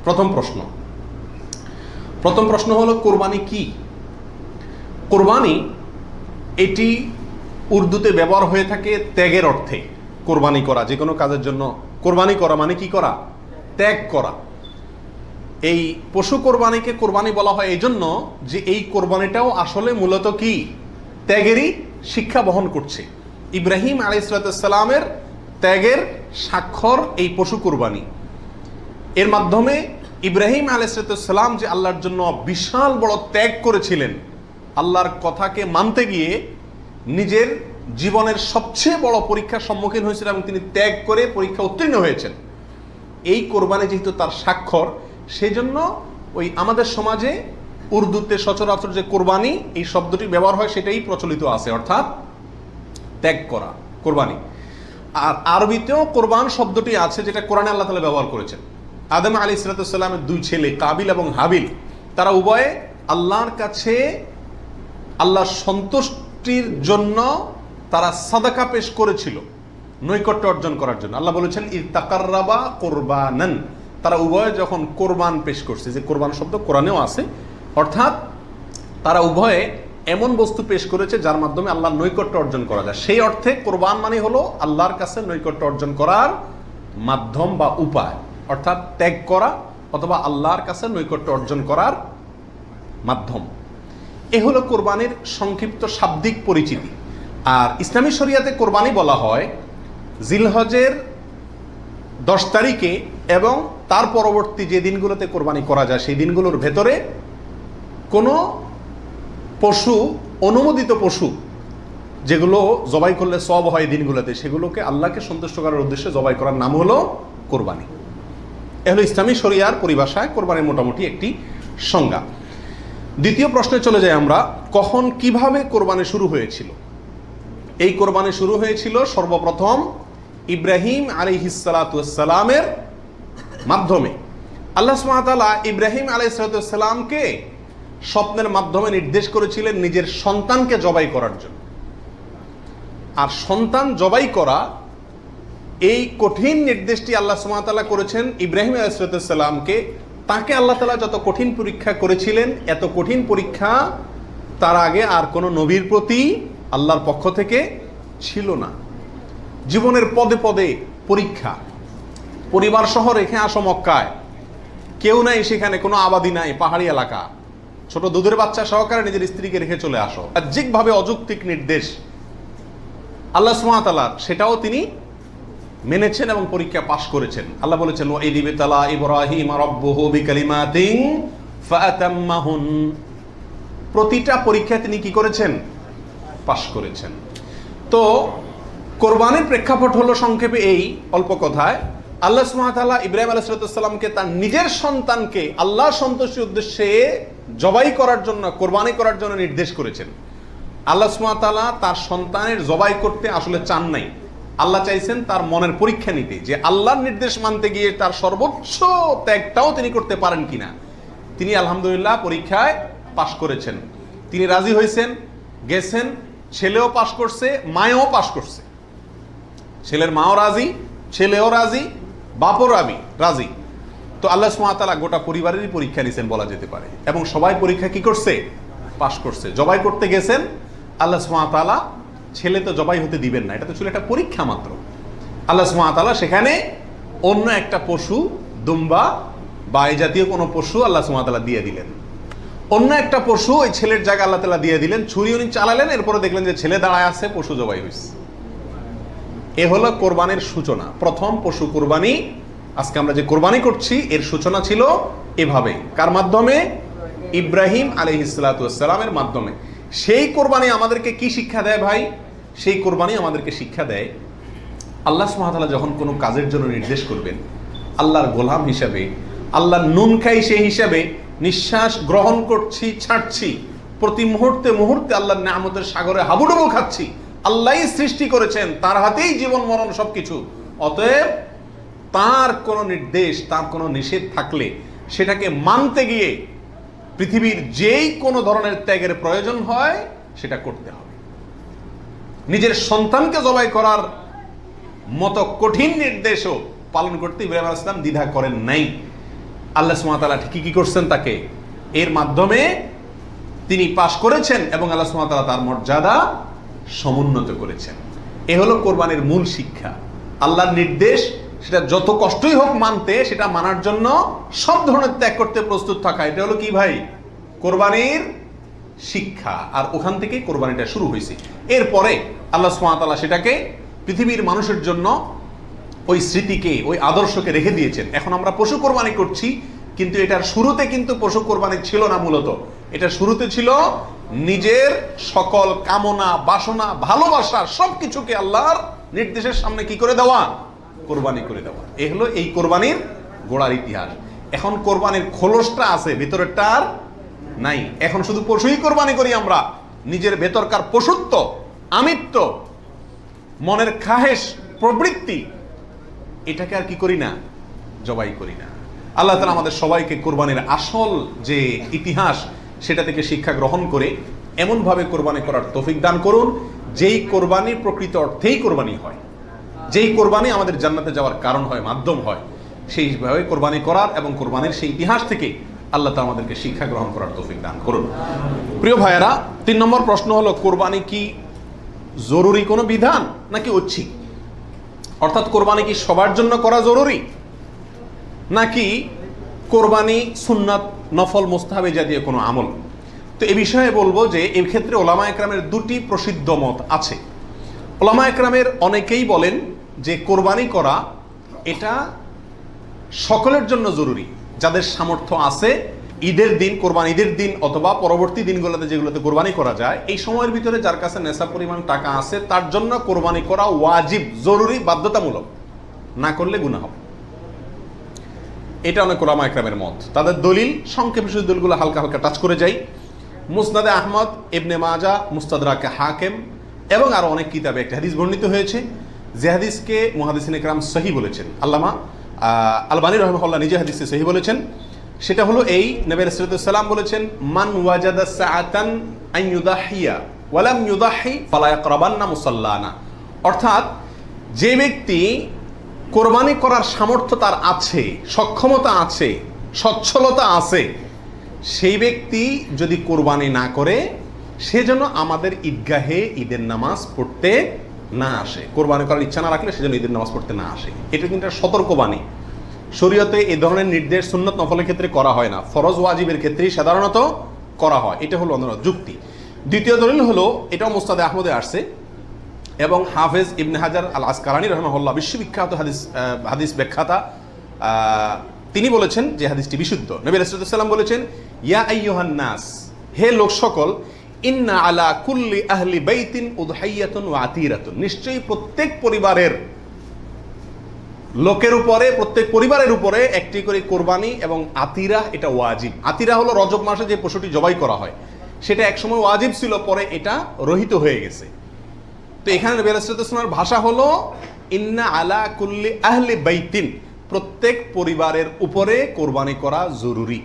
প্রথম প্রশ্ন হলো কোরবানি কি? কোরবানি এটি উর্দুতে ব্যবহার হয়ে থাকে ত্যাগের অর্থে। কোরবানি করা, যে কোনো কাজের জন্য কোরবানি করা মানে কি করা? ত্যাগ করা। এই পশু কোরবানিকে কোরবানি বলা হয় এই জন্য যে এই কোরবানিটাও আসলে মূলত কি? ত্যাগেরই শিক্ষা বহন করছে। ইব্রাহিম আলাইহিসসালামের ত্যাগের স্বাক্ষর এই পশু কোরবানি। এর মাধ্যমে ইব্রাহিম আলাইহিসসালাম যে আল্লাহর জন্য বিশাল বড় ত্যাগ করেছিলেন, আল্লাহর কথাকে মানতে গিয়ে নিজের জীবনের সবচেয়ে বড় পরীক্ষার সম্মুখীন হয়েছিলেন এবং তিনি ত্যাগ করে পরীক্ষা উত্তীর্ণ হয়েছেন। এই কোরবানি যেহেতু তার স্বাক্ষর, সেই জন্য ওই আমাদের সমাজে উর্দুতে সচরাচর যে কোরবানি এই শব্দটি ব্যবহার হয় সেটাই প্রচলিত আছে, অর্থাৎ ত্যাগ করা, কোরবানি। আর আরবিতেও কোরবান শব্দটি আছে, যেটা কোরআনে আল্লাহ তাআলা ব্যবহার করেছেন। আদম আলাইহিসসালামের দুই ছেলে কাবিল এবং হাবিল, তারা উভয়ে আল্লাহর কাছে আল্লাহর সন্তুষ্টির জন্য তারা সাদাকা পেশ করেছিল, নৈকট্য অর্জন করার জন্য। আল্লাহ বলেছেন ইতাকাররাবা কোরবানান, তারা উভয়ে যখন কোরবান পেশ করছে, যে কোরবান শব্দ কোরআনেও আছে, অর্থাৎ তারা উভয়ে এমন বস্তু পেশ করেছে যার মাধ্যমে আল্লাহর নৈকট্য অর্জন করা যায়। সেই অর্থে কোরবান মানে হলো আল্লাহর কাছে নৈকট্য অর্জন করার মাধ্যম বা উপায়, অর্থাৎ ত্যাগ করা অথবা আল্লাহর কাছে নৈকট্য অর্জন করার মাধ্যম। এ হলো কোরবানির সংক্ষিপ্ত শাব্দিক পরিচিতি। আর ইসলামী শরিয়াতে কোরবানি বলা হয় জিলহজের 10 তারিখে এবং তার পরবর্তী যে দিনগুলোতে কোরবানি করা যায় সেই দিনগুলোর ভেতরে কোনো পশু, অনুমোদিত পশু যেগুলো জবাই করলে সওয়াব হয় দিনগুলোতে, সেগুলোকে আল্লাহকে সন্তুষ্ট করার উদ্দেশ্যে জবাই করার নাম হলো কোরবানি। এ হলো ইসলামী শরিয়ার পরিভাষায় কোরবানির মোটামুটি একটি সংজ্ঞা। দ্বিতীয় প্রশ্নে চলে যাই আমরা, কখন কিভাবে কোরবানি শুরু হয়েছিল? এই কোরবানি শুরু হয়েছিল সর্বপ্রথম ইব্রাহিম আলাইহিসসালামের মাধ্যমে। আল্লাহ সুবহানাহু ওয়া তাআলা ইব্রাহিম আলাইহিসসালামকে স্বপ্নের মাধ্যমে নির্দেশ করেছিলেন নিজের সন্তানকে জবাই করার জন্য। আর সন্তান জবাই করা, এই কঠিন নির্দেশটি আল্লাহ সুবহানাহু ওয়া তাআলা করেছেন ইব্রাহিম আলাইহিসসালামকে। তাকে আল্লাহ তাআলা যত কঠিন পরীক্ষা করেছিলেন, এত কঠিন পরীক্ষা তার আগে আর কোনো নবীর প্রতি আল্লাহর পক্ষ থেকে ছিল না। জীবনের পদে পদে পরীক্ষা। পরিবার সহ রেখে আসো মক্কায়, কেউ নাই সেখানে, কোনো আবাদি নাই, পাহাড়ি এলাকা, ছোট দুধের বাচ্চা সহকারে নিজের স্ত্রীকে রেখে চলে আসো। বাহ্যিকভাবে অযৌক্তিক নির্দেশ আল্লাহ সুবহানাহু ওয়া তাআলা, সেটাও তিনি মেনেছেন এবং পরীক্ষা পাশ করেছেন। আল্লাহ বলেছেন ওয়া ইয ইবতালা ইব্রাহিম রাব্বুহু বিকালিমাতিন ফাআতাম্মাহুন, প্রতিটা পরীক্ষা তিনি কি করেছেন? পাশ করেছেন। তো কোরবানির প্রেক্ষাপট হলো সংক্ষেপে এই অল্প কথায়, আল্লাহ সুবহানাহু ওয়া তাআলা ইব্রাহিম আলাইহিস সালামকে তার নিজের সন্তানকে আল্লাহ সন্তুষ্টির উদ্দেশ্যে জবাই করার জন্য, কোরবানি করার জন্য নির্দেশ করেছেন। আল্লাহ সুবহানাহু ওয়া তাআলা তার সন্তানের জবাই করতে আসলে চান নাই। আল্লাহ চাইছেন তার মনের পরীক্ষা নিতে, যে আল্লাহর নির্দেশ মানতে গিয়ে তার সর্বোচ্চ ত্যাগটাও তিনি করতে পারেন কিনা। তিনি আলহামদুলিল্লাহ পরীক্ষায় পাশ করেছেন। তিনি রাজি হয়েছেন, গেছেন, ছেলেও পাশ করছে, মায়েও পাশ করছে। ছেলের মাও রাজি, ছেলেও রাজি, বাপও রাজি। তো আল্লাহ সুবহানাহু ওয়া তাআলা গোটা পরিবারেরই পরীক্ষা নিছেন বলা যেতে পারে, এবং সবাই পরীক্ষা কি করছে? পাশ করছে। জবাই করতে গেছেন, আল্লাহ সুবহানাহু ওয়া তাআলা ছেলে তো জবাই হতে দিবেন না, এটা তো ছিল একটা পরীক্ষা মাত্র। আল্লাহ সুবহানাহু ওয়া তাআলা সেখানে অন্য একটা পশু, দুম্বা বা এই জাতীয় কোনো পশু আল্লাহ সুবহানাহু ওয়া তাআলা দিয়ে দিলেন। অন্য একটা পশু ওই ছেলের জায়গায় আল্লাহ তাআলা দিয়ে দিলেন। ছুরি উনি চালালেন, এরপরে দেখলেন যে ছেলে দাঁড়ায় আছে, পশু জবাই হয়েছে। এ হলো কোরবানির সূচনা, প্রথম পশু কোরবানি। আজকে আমরা যে কোরবানি করছি এর সূচনা ছিল এভাবে। কার মাধ্যমে? ইব্রাহিম আলাইহিসসালামের মাধ্যমে। সেই কোরবানি আমাদেরকে কি শিক্ষা দেয় ভাই? সেই কোরবানি আমাদেরকে শিক্ষা দেয়, আল্লাহ সুবহানাহু ওয়া তাআলা যখন কোনো কাজের জন্য নির্দেশ করবেন, আল্লাহর গোলাম হিসাবে, আল্লাহর নুন খাই সেই হিসাবে নিঃশ্বাস গ্রহণ করছি, ছাড়ছি, প্রতি মুহূর্তে মুহূর্তে আল্লাহর নিয়ামতের সাগরে হাবুডুবু খাচ্ছি। আল্লাহই সৃষ্টি করেছেন, তার হাতেই জীবন মরণ সবকিছু। অতএব তার কোনো নির্দেশ, তার কোনো নিষেধ থাকলে সেটাকে মানতে গিয়ে পৃথিবীর যেই কোনো ধরনের ত্যাগের প্রয়োজন হয় সেটা করতে হবে। নিজের সন্তানকে জবাই করার মতো কঠিন নির্দেশও পালন করতে ইব্রাহিম আলাইহিস সালাম দ্বিধা করেন নাই। আল্লাহ সুবহানাহু ওয়া তাআলা ঠিকই কি করছেন, তাকে এর মাধ্যমে তিনি পাশ করেছেন এবং আল্লাহ সুবহানাহু ওয়া তাআলা তার মর্যাদা সমুন্নত করেছেন। এ হলো কোরবানির মূল শিক্ষা। আল্লাহর নির্দেশ, সেটা যত কষ্টই হোক মানতে, সেটা মানার জন্য সব ধরনের ত্যাগ করতে প্রস্তুত থাকা, এটা হলো কি ভাই, কোরবানির শিক্ষা। আর ওখান থেকেই কোরবানিটা শুরু হয়েছে। এরপরে আল্লাহ সুবহানাহু ওয়া তাআলা সেটাকে পৃথিবীর মানুষের জন্য ওই স্মৃতিকে, ওই আদর্শকে রেখে দিয়েছেন। এখন আমরা পশু কোরবানি করছি, কিন্তু এটার শুরুতে কিন্তু পশু কোরবানি ছিল না। মূলত এটা শুরুতে ছিল নিজের সকল কামনা, বাসনা, ভালোবাসা সবকিছুকে আল্লাহর নির্দেশের সামনে কি করে দেওয়া, কোরবানি করে দেওয়া। এ হলো এই কোরবানির গোড়ার ইতিহাস। এখন কোরবানির খোলসটা আছে, ভেতরেরটা আর নাই। এখন শুধু পশুই কোরবানি করি আমরা, নিজের ভেতরকার পশুত্ব, আমিত্ব, মনের খাহেশ, প্রবৃত্তি, এটাকে আর কি করি না, জবাই করি না। আল্লাহ তাআলা আমাদের সবাইকে কোরবানির আসল যে ইতিহাস, সেটা থেকে শিক্ষা গ্রহণ করে এমনভাবে কোরবানি করার তৌফিক দান করুন, যেই কোরবানি প্রকৃত অর্থেই কোরবানি হয়, যেই কোরবানি আমাদের জান্নাতে যাওয়ার কারণ হয়, মাধ্যম হয়, সেইভাবে কোরবানি করার এবং কোরবানির সেই ইতিহাস থেকে আল্লাহ তাআলা আমাদেরকে শিক্ষা গ্রহণ করার তৌফিক দান করুন। প্রিয় ভাইয়েরা, 3 নম্বর প্রশ্ন হলো, কোরবানি কি জরুরি কোনো বিধান নাকি ঐচ্ছিক? অর্থাৎ কোরবানি কি সবার জন্য করা জরুরি, নাকি কোরবানি সুন্নাত, নফল, মুস্তাহাবি জাতীয় কোনো আমল? তো এই বিষয়ে বলবো যে এই ক্ষেত্রে ওলামা একরামের 2টি প্রসিদ্ধ মত আছে। ওলামা একরামের অনেকেই বলেন যে কোরবানি করা এটা সকলের জন্য জরুরি, যাদের সামর্থ্য আছে। ঈদের দিন, কোরবানি ঈদের দিন অথবা পরবর্তী দিনগুলোতে যেগুলোতে কোরবানি করা যায়, এই সময়ের ভিতরে যার কাছে নেশা পরিমাণ টাকা আছে, তার জন্য কোরবানি করা ওয়াজিব, জরুরি, বাধ্যতামূলক, না করলে গুনাহ হবে। এটা অনেক ওলামা একরামের মত। তাদের দলিল, সংক্ষেপে শুধু দলিলগুলো হালকা হালকা টাচ করে যাই। মুসনাদে আহমদ, ইবনে মাজা, মুস্তাদরাকে হাকিম এবং আরো অনেক কিতাবে একটা হাদিস বর্ণিত হয়েছে, যে হাদিসকে মুহাদ্দিসিন ইকরাম সহিহ বলেছেন। আল্লামা আলবানী রাহিমাহুল্লাহ নিজে হাদিসে সহিহ বলেছেন। সেটা হলো এই, নবী সাল্লাল্লাহু আলাইহি ওয়াসাল্লাম বলেছেন, মান ওয়াজাদা সাআতান আন ইউদাহিয়া ওয়া লাম ইউদাহি ফালা ইয়াকরাবান্না মুসাল্লানা। অর্থাৎ যে ব্যক্তি কোরবানি করার সামর্থ্য তার আছে, সক্ষমতা আছে, সচ্ছলতা আছে, সেই ব্যক্তি যদি কোরবানি না করে, সে যেন আমাদের ঈদগাহে ঈদের নামাজ পড়তে না আসে। কোরবানি করার ইচ্ছা না রাখলে সে যেন ঈদের নামাজ পড়তে না আসে। এটা কিন্তু একটা সতর্কবাণী। শরীয়তে এই ধরনের নির্দেশ সুন্নত নফলের ক্ষেত্রে করা হয় না, ফরজ ওয়াজিবের ক্ষেত্রেই সাধারণত করা হয়। এটা হলো অন্য যুক্তি। দ্বিতীয় দলিল হলো, এটাও মুস্তাদে আহমদে আসছে এবং হাফেজ ইবনে হাজার আল আসকালানী রাহিমাহুল্লাহ, বিশ্ববিখ্যাত হাদিস ব্যাখ্যাতা, তিনি বলেছেন যে হাদিসটি বিশুদ্ধ। নবী সাল্লাল্লাহু আলাইহি ওয়াসাল্লাম বলেছেন, ইয়া আইয়ুহান নাস, হে লোক সকল, ইন্না আলা কুল্লি আহলি বাইতিন উদহাইয়াতুন ওয়া আতিরাতুন, নিশ্চয়ই প্রত্যেক পরিবারের লোকের উপরে, প্রত্যেক পরিবারের উপরে একটি করে কোরবানি এবং আতিরা, এটা ওয়াজিব। আতিরা হলো রজব মাসে যে পশুটি জবাই করা হয়, সেটা একসময় ওয়াজিব ছিল, পরে এটা রহিত হয়ে গেছে। তো এখানে নবী সাল্লাল্লাহু আলাইহি ওয়াসাল্লামের ভাষা হলো ইন্না আলা কুল্লি আহলি বাইতিন, প্রত্যেক পরিবারের উপরে কোরবানি করা জরুরি।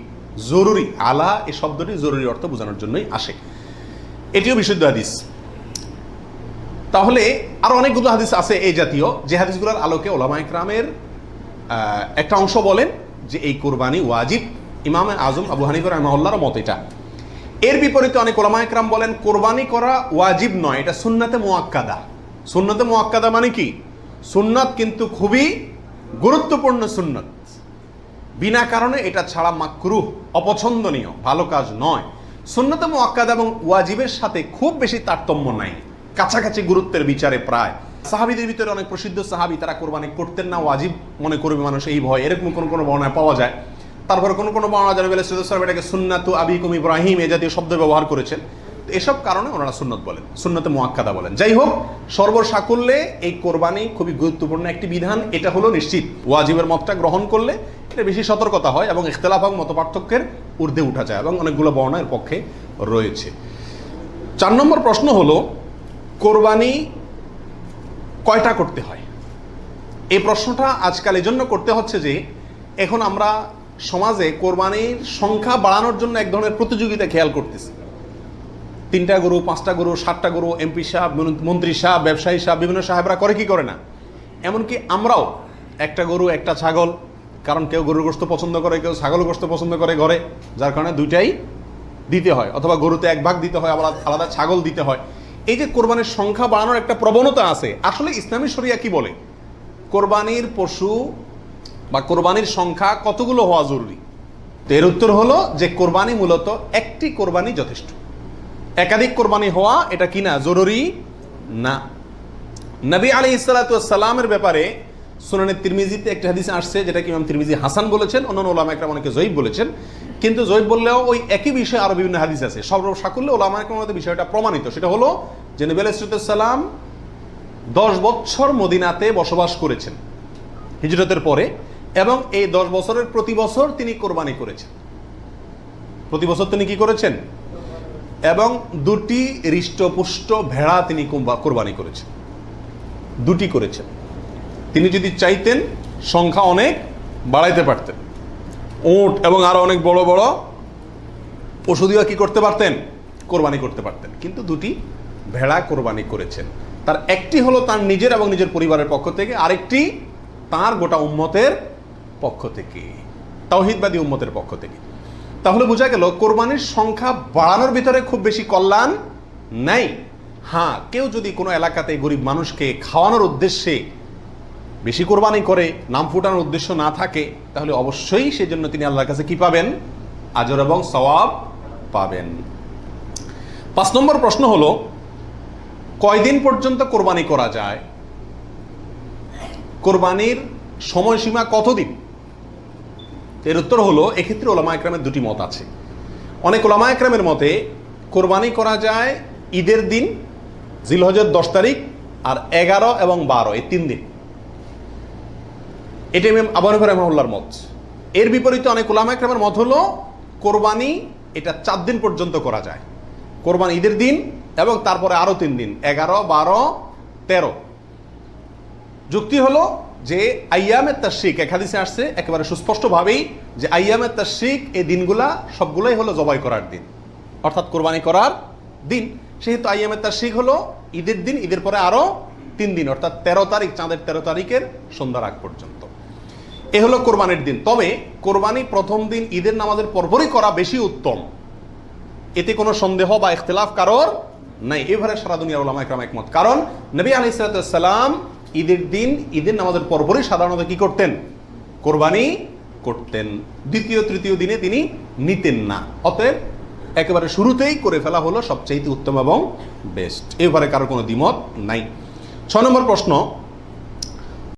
জরুরি, আলা এই শব্দটি জরুরি অর্থ বোঝানোর জন্যই আসে। এটিও বিশুদ্ধ হাদিস। তাহলে আরো অনেকগুলো হাদিস আছে এই জাতীয়, যে হাদিসগুলোর আলোকে ওলামা ইকরামের একটা অংশ বলেন যে এই কোরবানি ওয়াজিব। ইমাম আজম আবু হানিফা রাহিমাহুল্লাহর মত এটা। এর বিপরীতে অনেক ওলামা ইকরাম বলেন কোরবানি করা ওয়াজিব নয়, এটা সুন্নাতে মুআক্কাদা। সুন্নাতে মুআক্কাদা মানে কি? সুন্নাত কিন্তু খুবই গুরুত্বপূর্ণ সুন্নাত, বিনা কারণে এটা ছাড়া মাকরুহ, অপছন্দনীয়, ভালো কাজ নয়। সুন্নাতে মুআক্কাদা এবং ওয়াজিবের সাথে খুব বেশি তারতম্য নাই, কাছাকাছি গুরুত্বের বিচারে প্রায়। সাহাবীদের ভিতরে অনেক প্রসিদ্ধ সাহাবী, তারা কোরবানি করতেন না, ওয়াজিব মনে করবে মানুষ এই ভয়, এরকম কোন বর্ণনা পাওয়া যায়। তারপরে কোন বর্ণনা জানাবে এটাকে সুন্নাতু আবিকুম ইব্রাহিম এ জাতীয় শব্দ ব্যবহার করেছেন। তো এসব কারণে ওনারা সুন্নত বলেন, সুন্নতে মুআক্কাদা বলেন। যাই হোক, সর্বসাকুল্যে এই কোরবানি খুবই গুরুত্বপূর্ণ একটি বিধান, এটা হলো নিশ্চিত। ওয়াজিবের মতটা গ্রহণ করলে এটা বেশি সতর্কতা হয় এবং ইখতিলাফ এবং মতপার্থক্যের ঊর্ধ্বে উঠা যায়, এবং অনেকগুলো বর্ণনা এর পক্ষে রয়েছে। 4 নম্বর প্রশ্ন হলো, কোরবানি কয়টা করতে হয়? এই প্রশ্নটা আজকাল এই জন্য করতে হচ্ছে যে এখন আমরা সমাজে কোরবানির সংখ্যা বাড়ানোর জন্য এক ধরনের প্রতিযোগিতা খেয়াল করতেছি। 3টা গরু, 5টা গরু, 7টা গরু, এমপি সাহেব, মন্ত্রী সাহেব, ব্যবসায়ী সাহেব, বিভিন্ন সাহেবরা করে কি করে না, এমনকি আমরাও একটা গরু, একটা ছাগল, কারণ কেউ গরুর গোশত পছন্দ করে, কেউ ছাগল গোশত পছন্দ করে ঘরে, যার কারণে দুইটাই দিতে হয়, অথবা গরুতে 1 ভাগ দিতে হয়, আবার আলাদা ছাগল দিতে হয়। এই যে কোরবানির সংখ্যা বাড়ানোর একটা প্রবণতা আছে, আসলে ইসলামী শরিয়া কি বলে কোরবানির পশু বা কোরবানির সংখ্যা কতগুলো হওয়া জরুরি? তো এর উত্তর হলো যে কোরবানি মূলত একটি কোরবানি যথেষ্ট। একাধিক কোরবানি হওয়া এটা কি না, জরুরি না। নবী আলাইহিস সালাতু ওয়াস সালামের ব্যাপারে সুনানে তিরমিজিতে একটা হাদিস আসছে, যেটা কি ইমাম তিরমিজি হাসান বলেছেন, অন্যান্য উলামা একরাম অনেকে জয়ীফ বলেছেন। কিন্তু জয়ীফ বললেও ওই একই বিষয়ে আরো বিভিন্ন হাদিস আছে, সর্বসাকুল্যে উলামা একরামের বিষয়টা প্রমাণিত। সেটা হলো যে নবী আলাইহিস সালাম 10 বছর মদিনাতে বসবাস করেছেন হিজরতের পরে, এবং এই 10 বছরের প্রতি বছর তিনি কোরবানি করেছেন। প্রতি বছর তিনি কি করেছেন? এবং 2টি হৃষ্টপুষ্ট ভেড়া তিনি কোরবানি করেছেন, 2টি করেছেন। তিনি যদি চাইতেন সংখ্যা অনেক বাড়াইতে পারতেন, উট এবং আরো অনেক বড় বড় পশু দিয়ে কি করতে পারতেন, কোরবানি করতে পারতেন, কিন্তু 2টি ভেড়া কোরবানি করেছেন। তার একটি হলো তার নিজের এবং নিজের পরিবারের পক্ষ থেকে, আরেকটি তার গোটা উম্মতের পক্ষ থেকে, তাওহীদবাদী উম্মতের পক্ষ থেকে। তাহলে বোঝা গেল কোরবানির সংখ্যা বাড়ানোর ভিতরে খুব বেশি কল্যাণ নাই। হ্যাঁ, কেউ যদি কোনো এলাকাতে গরিব মানুষকে খাওয়ানোর উদ্দেশ্যে বেশি কোরবানি করে, নাম ফুটানোর উদ্দেশ্য না থাকে, তাহলে অবশ্যই সেই জন্য তিনি আল্লাহর কাছে কি পাবেন, আজর এবং সওয়াব পাবেন। 5 নম্বর প্রশ্ন হলো কয়দিন পর্যন্ত কোরবানি করা যায়? কোরবানির সময়সীমা কতদিন? এর উত্তর হলো এক্ষেত্রে ওলামা একরামের 2টি মত আছে। অনেক ওলামা একরামের মতে কোরবানি করা যায় ঈদের দিন, জিলহজের 10 তারিখ, আর 11 এবং 12 এই 3 দিন। এটা ইমাম আবু হানিফা রাহিমাহুল্লাহর মত। এর বিপরীতে অনেক ওলামা একরামের মত হলো কোরবানি এটা 4 দিন পর্যন্ত করা যায়। কোরবানি ঈদের দিন এবং তারপরে আরো 3 দিন, 11, 12, 13। যুক্তি হলো যে আইয়ামে তাশরিক, এক হাদিসে আসছে একেবারে সুস্পষ্টভাবেই যে আইয়ামে তাশরিক এই দিনগুলা সবগুলোই হলো জবাই করার দিন, অর্থাৎ কোরবানি করার দিন। সেহেতু আইয়ামে তাশরিক হলো ঈদের দিন, ঈদের পরে আরো 3 দিন, অর্থাৎ 13 তারিখ, চাঁদের 13 তারিখের সন্ধ্যার আগ পর্যন্ত। এ হলো কোরবানির দিন। তবে কোরবানি প্রথম দিন ঈদের নামাজের পরপরই করা বেশি উত্তম, এতে কোনো সন্দেহ বা ইখতিলাফ কারোর নাই। এবারে সারা দুনিয়ার উলামা একরাম একমত। কারণ নবী আলাইহিস সালাম ঈদের দিন ঈদের নামাজের পরপরই সাধারণত কি করতেন, কোরবানি করতেন। দ্বিতীয় তৃতীয় দিনে তিনি নিতেন না। অতএব একেবারে শুরুতেই করে ফেলা হলো সবচেয়ে উত্তম এবং বেস্ট। এবারে কারো কোনো দ্বিমত নাই। 6 নম্বর প্রশ্ন,